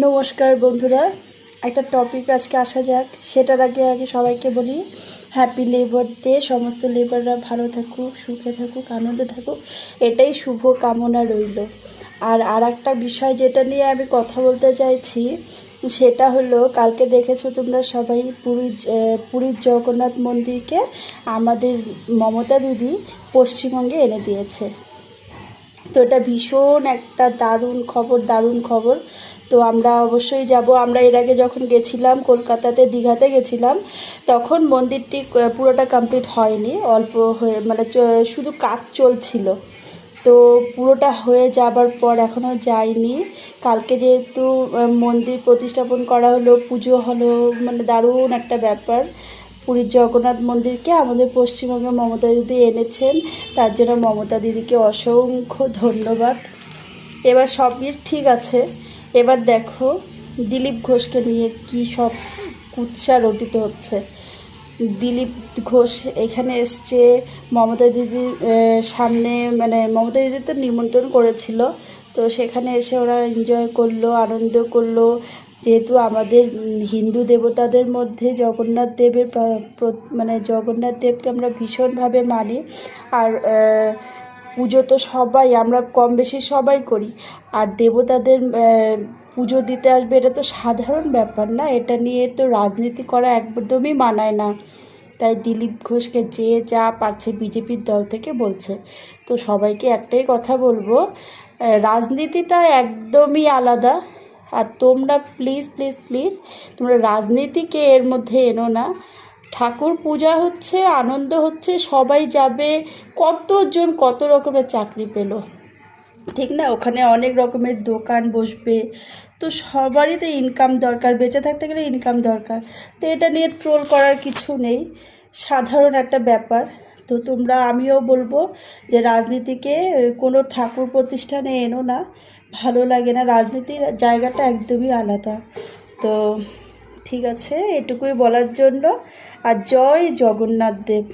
নমস্কার বন্ধুরা, একটা টপিক আজকে আসা যাক। সেটার আগে সবাইকে বলি হ্যাপি লেবার ডে। সমস্ত লেবাররা ভালো থাকুক, সুখে থাকুক, আনন্দে থাকুক, এটাই শুভ কামনা রইল। আর একটা বিষয় যেটা নিয়ে আমি কথা বলতে চাইছি, সেটা হলো কালকে দেখেছো তোমরা সবাই পুরীর জগন্নাথ মন্দিরকে আমাদের মমতা দিদি পশ্চিমবঙ্গে এনে দিয়েছে। তো এটা ভীষণ একটা দারুণ খবর। তো আমরা অবশ্যই যাব। আমরা এর আগে যখন গেছিলাম কলকাতাতে, দীঘাতে গেছিলাম, তখন মন্দিরটি পুরোটা কমপ্লিট হয়নি, অল্প হয়ে মানে শুধু কাজ চলছিল। তো পুরোটা হয়ে যাবার পর এখনও যাইনি। কালকে যেহেতু মন্দির প্রতিস্থাপন করা হলো, পুজো হলো, মানে দারুণ একটা ব্যাপার। পুরীর জগন্নাথ মন্দিরকে আমাদের পশ্চিমবঙ্গে মমতা দিদি এনেছেন, তার জন্য মমতা দিদিকে অসংখ্য ধন্যবাদ। এবার সবই ঠিক আছে। এবার দেখো দিলীপ ঘোষকে নিয়ে কী সব কুৎসা রটিত হচ্ছে। দিলীপ ঘোষ এখানে এসছে মমতা দিদির সামনে, মানে মমতা দিদি তো নিমন্ত্রণ করেছিল, তো সেখানে এসে ওরা এনজয় করলো, আনন্দ করলো। যেহেতু আমাদের হিন্দু দেবতাদের মধ্যে জগন্নাথ দেবের মানে জগন্নাথ দেবকে আমরা ভীষণভাবে মানি। আর পুজো তো সবাই, আমরা কম বেশি সবাই করি। আর দেবতাদের পুজো দিতে আসবে, এটা তো সাধারণ ব্যাপার না। এটা নিয়ে তো রাজনীতি করা একদমই মানায় না। তাই দিলীপ ঘোষকে যে যা পারছে বিজেপির দল থেকে বলছে। তো সবাইকে একটাই কথা বলবো, রাজনীতিটা একদমই আলাদা। আর তোমরা প্লিজ প্লিজ প্লিজ তোমরা রাজনীতিকে এর মধ্যে এনো না। ঠাকুর পূজা হচ্ছে, আনন্দ হচ্ছে, সবাই যাবে। কতজন কত রকমের চাকরি পেলো, ঠিক না? ওখানে অনেক রকমের দোকান বসবে। তো সবারই তো ইনকাম দরকার, বেঁচে থাকতে গেলে ইনকাম দরকার। তো এটা নিয়ে ট্রোল করার কিছু নেই, সাধারণ একটা ব্যাপার। তো তোমরা, আমিও বলবো যে রাজনীতিকে কোনো ঠাকুর প্রতিষ্ঠানে এনো না, ভালো লাগে না। রাজনীতির জায়গাটা একদমই আলাদা। তো ঠিক আছে, এটুকুই বলার জন্য। আর জয় জগন্নাথ দেব।